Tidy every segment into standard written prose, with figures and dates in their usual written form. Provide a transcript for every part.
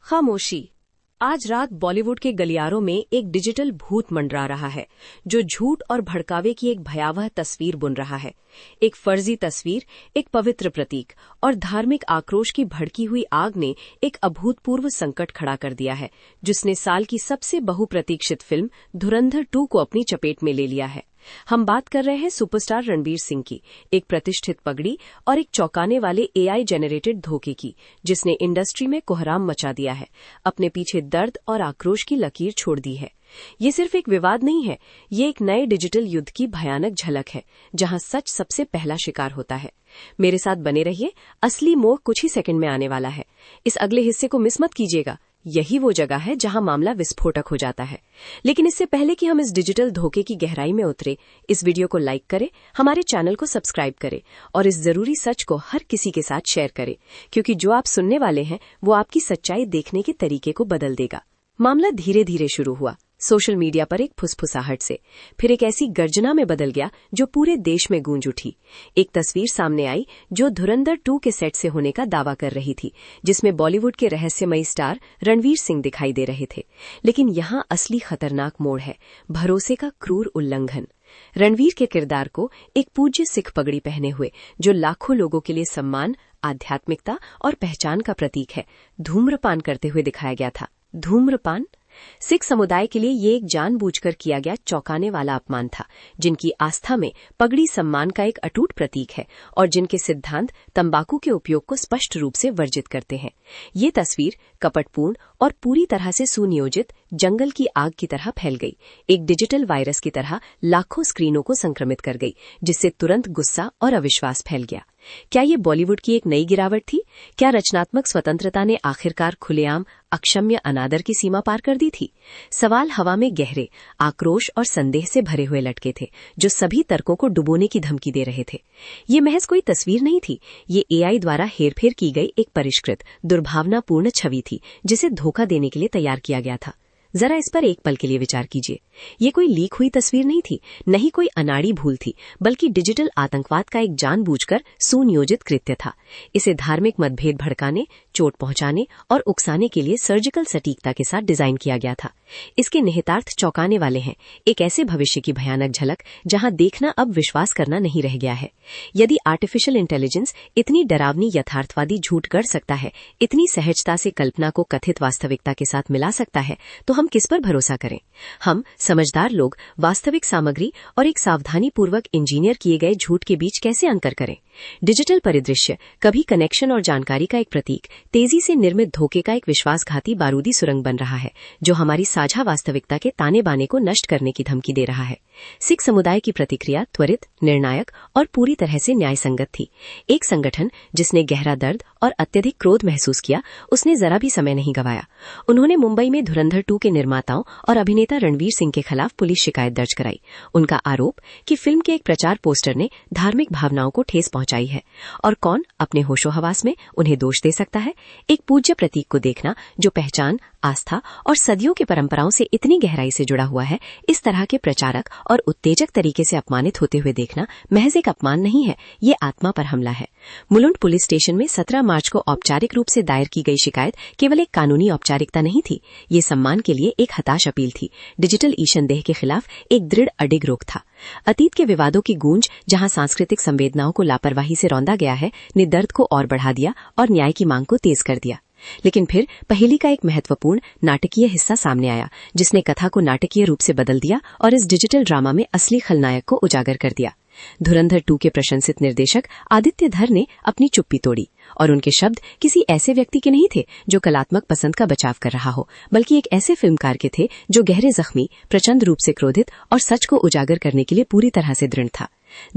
खामोशी। आज रात बॉलीवुड के गलियारों में एक डिजिटल भूत मंडरा रहा है जो झूठ और भड़कावे की एक भयावह तस्वीर बुन रहा है। एक फर्जी तस्वीर, एक पवित्र प्रतीक और धार्मिक आक्रोश की भड़की हुई आग ने एक अभूतपूर्व संकट खड़ा कर दिया है, जिसने साल की सबसे बहुप्रतीक्षित फिल्म धुरंधर 2 को अपनी चपेट में ले लिया है। हम बात कर रहे हैं सुपरस्टार रणवीर सिंह की, एक प्रतिष्ठित पगड़ी और एक चौंकाने वाले एआई जेनरेटेड धोखे की, जिसने इंडस्ट्री में कोहराम मचा दिया है, अपने पीछे दर्द और आक्रोश की लकीर छोड़ दी है। ये सिर्फ एक विवाद नहीं है, ये एक नए डिजिटल युद्ध की भयानक झलक है, जहां सच सबसे पहला शिकार होता है। मेरे साथ बने रहिए, असली मोह कुछ ही सेकंड में आने वाला है। इस अगले हिस्से को मिस मत कीजिएगा, यही वो जगह है जहां मामला विस्फोटक हो जाता है। लेकिन इससे पहले कि हम इस डिजिटल धोखे की गहराई में उतरे, इस वीडियो को लाइक करें, हमारे चैनल को सब्सक्राइब करें और इस जरूरी सच को हर किसी के साथ शेयर करें, क्योंकि जो आप सुनने वाले हैं वो आपकी सच्चाई देखने के तरीके को बदल देगा। मामला धीरे धीरे शुरू हुआ, सोशल मीडिया पर एक फुसफुसाहट से, फिर एक ऐसी गर्जना में बदल गया जो पूरे देश में गूंज उठी। एक तस्वीर सामने आई जो धुरंधर 2 के सेट से होने का दावा कर रही थी, जिसमें बॉलीवुड के रहस्यमयी स्टार रणवीर सिंह दिखाई दे रहे थे। लेकिन यहाँ असली खतरनाक मोड़ है, भरोसे का क्रूर उल्लंघन। रणवीर के किरदार को एक पूज्य सिख पगड़ी पहने हुए, जो लाखों लोगों के लिए सम्मान, आध्यात्मिकता और पहचान का प्रतीक है, धूम्रपान करते हुए दिखाया गया था। धूम्रपान सिख समुदाय के लिए ये एक जानबूझकर किया गया चौंकाने वाला अपमान था, जिनकी आस्था में पगड़ी सम्मान का एक अटूट प्रतीक है और जिनके सिद्धांत तंबाकू के उपयोग को स्पष्ट रूप से वर्जित करते हैं। ये तस्वीर कपटपूर्ण और पूरी तरह से सुनियोजित जंगल की आग की तरह फैल गई, एक डिजिटल वायरस की तरह लाखों स्क्रीनों को संक्रमित कर गई, जिससे तुरंत गुस्सा और अविश्वास फैल गया। क्या ये बॉलीवुड की एक नई गिरावट थी? क्या रचनात्मक स्वतंत्रता ने आखिरकार खुलेआम अक्षम्य अनादर की सीमा पार कर दी थी? सवाल हवा में गहरे, आक्रोश और संदेह से भरे हुए लटके थे, जो सभी तर्कों को डुबोने की धमकी दे रहे थे। ये महज कोई तस्वीर नहीं थी, ये एआई द्वारा हेरफेर की गई एक परिष्कृत, दुर्भावनापूर्ण छवि थी, जिसे धोखा देने के लिए तैयार किया गया था। जरा इस पर एक पल के लिए विचार कीजिए। ये कोई लीक हुई तस्वीर नहीं थी, नहीं कोई अनाड़ी भूल थी, बल्कि डिजिटल आतंकवाद का एक जानबूझकर सुनियोजित कृत्य था। इसे धार्मिक मतभेद भड़काने, चोट पहुंचाने और उकसाने के लिए सर्जिकल सटीकता के साथ डिजाइन किया गया था। इसके निहितार्थ चौंकाने वाले हैं, एक ऐसे भविष्य की भयानक झलक जहां देखना अब विश्वास करना नहीं रह गया है। यदि आर्टिफिशियल इंटेलिजेंस इतनी डरावनी यथार्थवादी झूठ कर सकता है, इतनी सहजता से कल्पना को कथित वास्तविकता के साथ मिला सकता है, तो हम किस पर भरोसा करें? हम समझदार लोग वास्तविक सामग्री और एक सावधानी पूर्वक इंजीनियर किए गए झूठ के बीच कैसे अंतर करें? डिजिटल परिदृश्य कभी कनेक्शन और जानकारी का एक प्रतीक, तेजी से निर्मित धोखे का एक विश्वासघाती बारूदी सुरंग बन रहा है, जो हमारी साझा वास्तविकता के ताने बाने को नष्ट करने की धमकी दे रहा है। सिख समुदाय की प्रतिक्रिया त्वरित, निर्णायक और पूरी तरह से न्यायसंगत थी। एक संगठन जिसने गहरा दर्द और अत्यधिक क्रोध महसूस किया, उसने जरा भी समय नहीं गंवाया। उन्होंने मुंबई में धुरंधर 2 के निर्माताओं और अभिनेता रणवीर सिंह के खिलाफ पुलिस शिकायत दर्ज कराई। उनका आरोप कि फिल्म के एक प्रचार पोस्टर ने धार्मिक भावनाओं को ठेस पहुंचाई है। और कौन अपने होशो हवास में उन्हें दोष दे सकता है? एक पूज्य प्रतीक को देखना जो पहचान, आस्था और सदियों की परंपराओं से इतनी गहराई से जुड़ा हुआ है, इस तरह के प्रचारक और उत्तेजक तरीके से अपमानित होते हुए देखना महज एक अपमान नहीं है, ये आत्मा पर हमला है। मुलुंड पुलिस स्टेशन में 17 मार्च को औपचारिक रूप से दायर की गई शिकायत केवल एक कानूनी औपचारिकता नहीं थी, ये सम्मान के लिए एक हताश अपील थी, डिजिटल ईशनदेह के खिलाफ एक दृढ़ अडिग रोक था। अतीत के विवादों की गूंज, जहां सांस्कृतिक संवेदनाओं को लापरवाही से रौंदा गया है, ने दर्द को और बढ़ा दिया और न्याय की मांग को तेज कर दिया। लेकिन फिर पहेली का एक महत्वपूर्ण नाटकीय हिस्सा सामने आया, जिसने कथा को नाटकीय रूप से बदल दिया और इस डिजिटल ड्रामा में असली खलनायक को उजागर कर दिया। धुरंधर 2 के प्रशंसित निर्देशक आदित्य धर ने अपनी चुप्पी तोड़ी और उनके शब्द किसी ऐसे व्यक्ति के नहीं थे जो कलात्मक पसंद का बचाव कर रहा हो, बल्कि एक ऐसे फिल्मकार के थे जो गहरे जख्मी, प्रचंड रूप से क्रोधित और सच को उजागर करने के लिए पूरी तरह से दृढ़ था।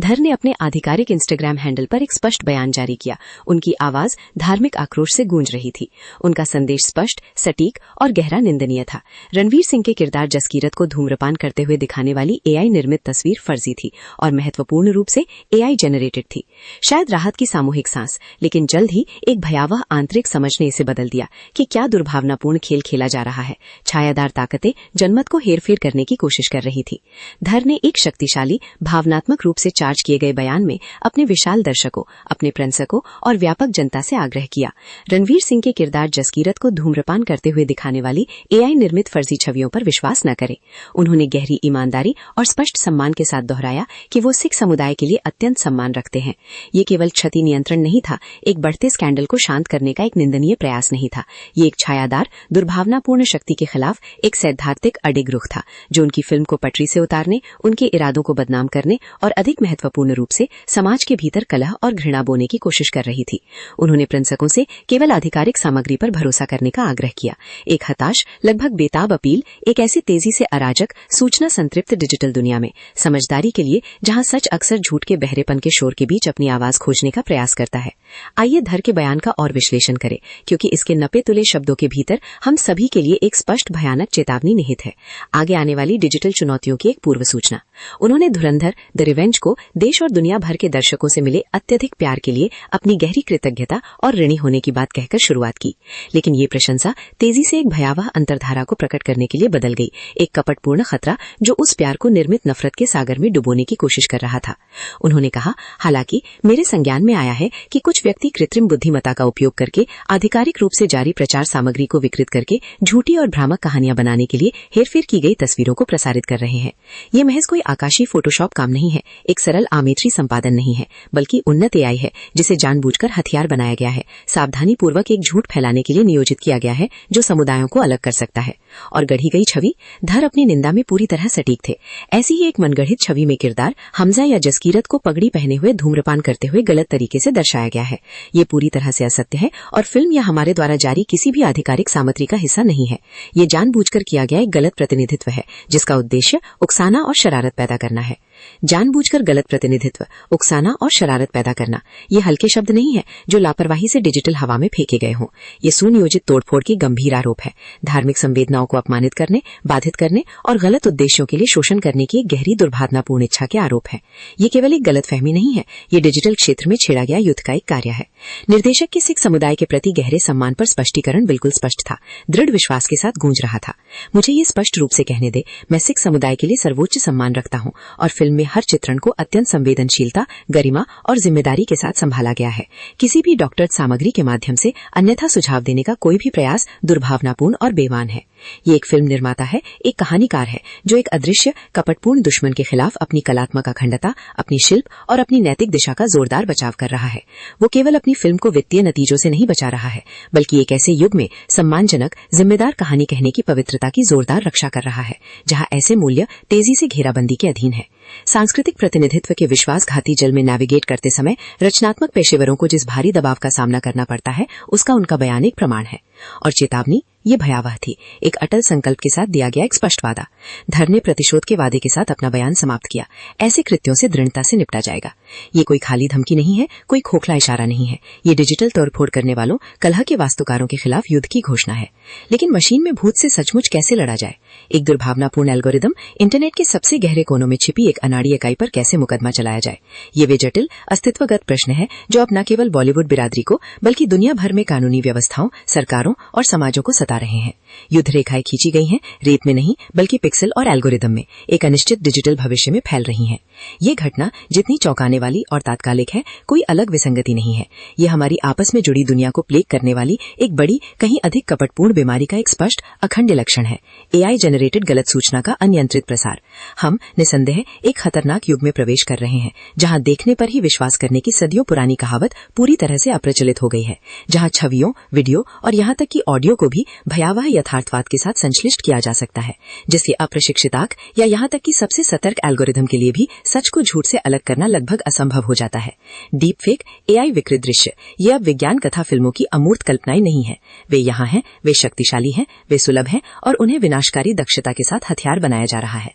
धर ने अपने आधिकारिक इंस्टाग्राम हैंडल पर एक स्पष्ट बयान जारी किया। उनकी आवाज धार्मिक आक्रोश से गूंज रही थी। उनका संदेश स्पष्ट, सटीक और गहरा निंदनीय था। रणवीर सिंह के किरदार जसकीरत को धूम्रपान करते हुए दिखाने वाली एआई निर्मित तस्वीर फर्जी थी और महत्वपूर्ण रूप से एआई जेनरेटेड थी। शायद राहत की सामूहिक सांस, लेकिन जल्द ही एक भयावह आंतरिक समझ ने इसे बदल दिया कि क्या दुर्भावनापूर्ण खेल खेला जा रहा है। छायादार ताकतें जनमत को हेरफेर करने की कोशिश कर रही थी। धर ने एक शक्तिशाली, भावनात्मक रूप से चार्ज किए गए बयान में अपने विशाल दर्शकों, अपने प्रशंसकों और व्यापक जनता से आग्रह किया रणवीर सिंह के किरदार जसकीरत को धूम्रपान करते हुए दिखाने वाली एआई निर्मित फर्जी छवियों पर विश्वास न करें। उन्होंने गहरी ईमानदारी और स्पष्ट सम्मान के साथ दोहराया कि वो सिख समुदाय के लिए अत्यंत सम्मान रखते हैं। ये केवल क्षति नियंत्रण नहीं था, एक बढ़ते स्कैंडल को शांत करने का एक निंदनीय प्रयास नहीं था। ये एक छायादार, दुर्भावनापूर्ण शक्ति के खिलाफ एक सैद्धांतिक अडिग रुख था, जो उनकी फिल्म को पटरी से उतारने, उनके इरादों को बदनाम करने और अधिक महत्वपूर्ण रूप से समाज के भीतर कलह और घृणा बोने की कोशिश कर रही थी। उन्होंने प्रशंसकों से केवल आधिकारिक सामग्री पर भरोसा करने का आग्रह किया। एक हताश, लगभग बेताब अपील एक ऐसी तेजी से अराजक, सूचना संतृप्त डिजिटल दुनिया में समझदारी के लिए, जहां सच अक्सर झूठ के बहरेपन के शोर के बीच अपनी आवाज खोजने का प्रयास करता है। आइए धर के बयान का और विश्लेषण करें, क्योंकि इसके नपे तुले शब्दों के भीतर हम सभी के लिए एक स्पष्ट भयानक चेतावनी निहित है। आगे आने वाली डिजिटल चुनौतियों की एक पूर्व सूचना। उन्होंने धुरंधर द रिवेंज को देश और दुनिया भर के दर्शकों से मिले अत्यधिक प्यार के लिए अपनी गहरी कृतज्ञता और ऋणी होने की बात कहकर शुरुआत की, लेकिन ये प्रशंसा तेजी से एक भयावह अंतर्धारा को प्रकट करने के लिए बदल गई, एक कपटपूर्ण खतरा जो उस प्यार को निर्मित नफरत के सागर में डुबोने की कोशिश कर रहा था। उन्होंने कहा, हालांकि मेरे संज्ञान में आया है कि कुछ व्यक्ति कृत्रिम बुद्धिमत्ता का उपयोग करके आधिकारिक रूप से जारी प्रचार सामग्री को विकृत करके झूठी और भ्रामक कहानियां बनाने के लिए हेरफेर की गई तस्वीरों को प्रसारित कर रहे हैं। ये महज कोई आकाशीय फोटोशॉप काम नहीं है, एक सरल आमेत्री संपादन नहीं है, बल्कि उन्नत एआई है जिसे जानबूझकर हथियार बनाया गया है, सावधानी पूर्वक एक झूठ फैलाने के लिए नियोजित किया गया है जो समुदायों को अलग कर सकता है। और गढ़ी गई छवि, धर अपनी निंदा में पूरी तरह सटीक थे। ऐसी ही एक मनगढ़ित छवि में किरदार हमजा या जसकीरत को पगड़ी पहने हुए धूम्रपान करते हुए गलत तरीके से दर्शाया गया है। ये पूरी तरह से असत्य है और फिल्म या हमारे द्वारा जारी किसी भी आधिकारिक सामग्री का हिस्सा नहीं है। ये जानबूझकर किया गया एक गलत प्रतिनिधित्व है जिसका उद्देश्य उकसाना और शरारत पैदा करना है। जानबूझकर गलत प्रतिनिधित्व, उकसाना और शरारत पैदा करना, ये हल्के शब्द नहीं है जो लापरवाही से डिजिटल हवा में फेंके गए हों। ये सुनियोजित तोड़फोड़ की गंभीर आरोप है। धार्मिक संवेदनाओं को अपमानित करने, बाधित करने और गलत उद्देश्यों के लिए शोषण करने की एक गहरी दुर्भावनापूर्ण इच्छा के आरोप है। ये केवल एक गलतफहमी नहीं है, ये डिजिटल क्षेत्र में छेड़ा गया युद्ध का एक कार्य है। निर्देशक के सिख समुदाय के प्रति गहरे सम्मान पर स्पष्टीकरण बिल्कुल स्पष्ट था, दृढ़ विश्वास के साथ गूंज रहा था। मुझे ये स्पष्ट रूप से कहने दे, मैं सिख समुदाय के लिए सर्वोच्च सम्मान रखता हूं और फिल्म में हर चित्रण को अत्यंत संवेदनशीलता, गरिमा और जिम्मेदारी के साथ संभाला गया है। किसी भी डॉक्टर्ड सामग्री के माध्यम से अन्यथा सुझाव देने का कोई भी प्रयास दुर्भावनापूर्ण और बेईमान है। ये एक फिल्म निर्माता है, एक कहानीकार है जो एक अदृश्य कपटपूर्ण दुश्मन के खिलाफ अपनी कलात्मक अखंडता, अपनी शिल्प और अपनी नैतिक दिशा का जोरदार बचाव कर रहा है। वो केवल अपनी फिल्म को वित्तीय नतीजों से नहीं बचा रहा है, बल्कि एक ऐसे युग में सम्मानजनक, जिम्मेदार कहानी कहने की पवित्रता की जोरदार रक्षा कर रहा है जहां ऐसे मूल्य तेजी से घेराबंदी के अधीन है। सांस्कृतिक प्रतिनिधित्व के विश्वासघाती जल में नेविगेट करते समय रचनात्मक पेशेवरों को जिस भारी दबाव का सामना करना पड़ता है, उसका उनका बयान एक प्रमाण है। और चेतावनी ये भयावह थी, एक अटल संकल्प के साथ दिया गया एक स्पष्ट वादा। धर ने प्रतिशोध के वादे के साथ अपना बयान समाप्त किया। ऐसे कृत्यों से दृढ़ता से निपटा जाएगा। ये कोई खाली धमकी नहीं है, कोई खोखला इशारा नहीं है। ये डिजिटल तोड़फोड़ करने वालों, कलह के वास्तुकारों के खिलाफ युद्ध की घोषणा है। लेकिन मशीन में भूत से सचमुच कैसे लड़ा जाए? एक दुर्भावनापूर्ण एल्गोरिदम, इंटरनेट के सबसे गहरे कोनों में छिपी एक अनाड़ी इकाई पर कैसे मुकदमा चलाया जाए? ये वे जटिल, अस्तित्वगत प्रश्न है जो अब न केवल बॉलीवुड बिरादरी को, बल्कि दुनिया भर में कानूनी व्यवस्थाओं, सरकारों और समाजों को सता रहे हैं। युद्ध रेखाएं खींची गई हैं, रेत में नहीं बल्कि पिक्सल और एल्गोरिदम में, एक अनिश्चित डिजिटल भविष्य में फैल रही हैं। ये घटना जितनी चौंकाने वाली और तात्कालिक है, कोई अलग विसंगति नहीं है। ये हमारी आपस में जुड़ी दुनिया को प्लेग करने वाली एक बड़ी, कहीं अधिक कपटपूर्ण बीमारी का एक स्पष्ट, अखंड लक्षण है। एआई जनरेटेड गलत सूचना का अनियंत्रित प्रसार। हम निसंदेह एक खतरनाक युग में प्रवेश कर रहे हैं, जहां देखने पर ही विश्वास करने की सदियों पुरानी कहावत पूरी तरह से अप्रचलित हो गई है, जहां छवियों, वीडियो और यहां तक कि ऑडियो को भी भयावह यथार्थवाद के साथ संश्लिष्ट किया जा सकता है, जिसकी अप्रशिक्षित आंख या यहां तक कि सबसे सतर्क एल्गोरिथम के लिए भी सच को झूठ से अलग करना लगभग असंभव हो जाता है। डीप फेक, एआई विकृत दृश्य, ये अब विज्ञान कथा फिल्मों की अमूर्त कल्पनाएं नहीं है। वे यहाँ हैं, वे शक्तिशाली हैं, वे सुलभ हैं और उन्हें विनाशकारी दक्षता के साथ हथियार बनाया जा रहा है।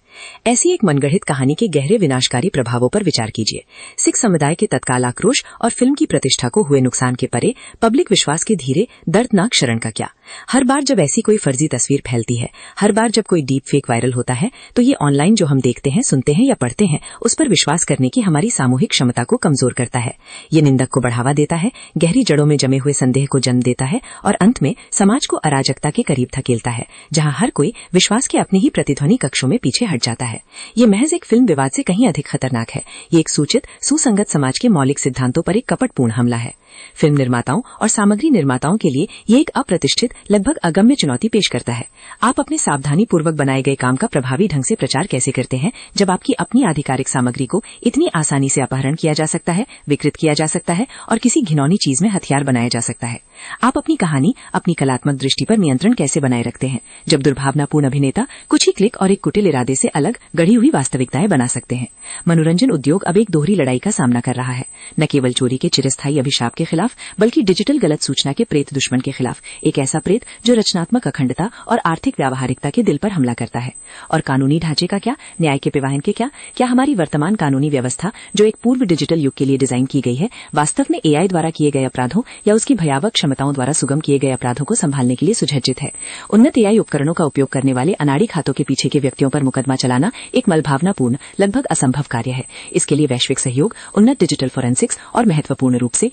ऐसी एक मनगढ़ित कहानी के गहरे विनाशकारी प्रभावों पर विचार कीजिए। सिख समुदाय के तत्काल आक्रोश और फिल्म की प्रतिष्ठा को हुए नुकसान के परे पब्लिक विश्वास के धीरे दर्दनाक क्षरण का क्या? हर बार जब ऐसी कोई फर्जी तस्वीर फैलती है, हर बार जब कोई डीप फेक वायरल होता है, तो ये ऑनलाइन जो हम देखते हैं, सुनते हैं या पढ़ते हैं, उस पर विश्वास करने की हमारी सामूहिक क्षमता को कमजोर करता है। ये निंदक को बढ़ावा देता है, गहरी जड़ों में जमे हुए संदेह को जन्म देता है और अंत में समाज को अराजकता के करीब धकेलता है, जहां हर कोई विश्वास के अपने ही प्रतिध्वनि कक्षों में पीछे हट जाता है। ये महज एक फिल्म विवाद से कहीं अधिक खतरनाक है। ये एक सूचित, सुसंगत समाज के मौलिक सिद्धांतों पर एक कपटपूर्ण हमला है। फिल्म निर्माताओं और सामग्री निर्माताओं के लिए ये एक अप्रतिष्ठित, लगभग अगम्य चुनौती पेश करता है। आप अपने सावधानी पूर्वक बनाए गए काम का प्रभावी ढंग से प्रचार कैसे करते हैं, जब आपकी अपनी आधिकारिक सामग्री को इतनी आसानी से अपहरण किया जा सकता है, विकृत किया जा सकता है और किसी घिनौनी चीज में हथियार बनाया जा सकता है। आप अपनी कहानी, अपनी कलात्मक दृष्टि पर नियंत्रण कैसे बनाए रखते हैं, जब दुर्भावनापूर्ण अभिनेता कुछ ही क्लिक और एक कुटिल इरादे से अलग गढ़ी हुई वास्तविकताएं बना सकते हैं। मनोरंजन उद्योग अब एक दोहरी लड़ाई का सामना कर रहा है, न केवल चोरी के चिरस्थायी अभिशाप के खिलाफ, बल्कि डिजिटल गलत सूचना के प्रेत दुश्मन के खिलाफ, एक ऐसा प्रेत जो रचनात्मक अखंडता और आर्थिक व्यावहारिकता के दिल पर हमला करता है। और कानूनी ढांचे का क्या, न्याय के विवाहन के क्या हमारी वर्तमान कानूनी व्यवस्था, जो एक पूर्व डिजिटल युग के लिए डिजाइन की गई है, वास्तव में एआई द्वारा किए गए अपराधों या उसकी भयावह क्षमताओं द्वारा सुगम किए गए अपराधों को संभालने के लिए सुसज्जित है। उन्नत एआई उपकरणों का उपयोग करने वाले अनाड़ी खातों के पीछे के व्यक्तियों पर मुकदमा चलाना एक मलभावनापूर्ण, लगभग असंभव कार्य है। इसके लिए वैश्विक सहयोग, उन्नत डिजिटल फोरेंसिक्स और महत्वपूर्ण रूप से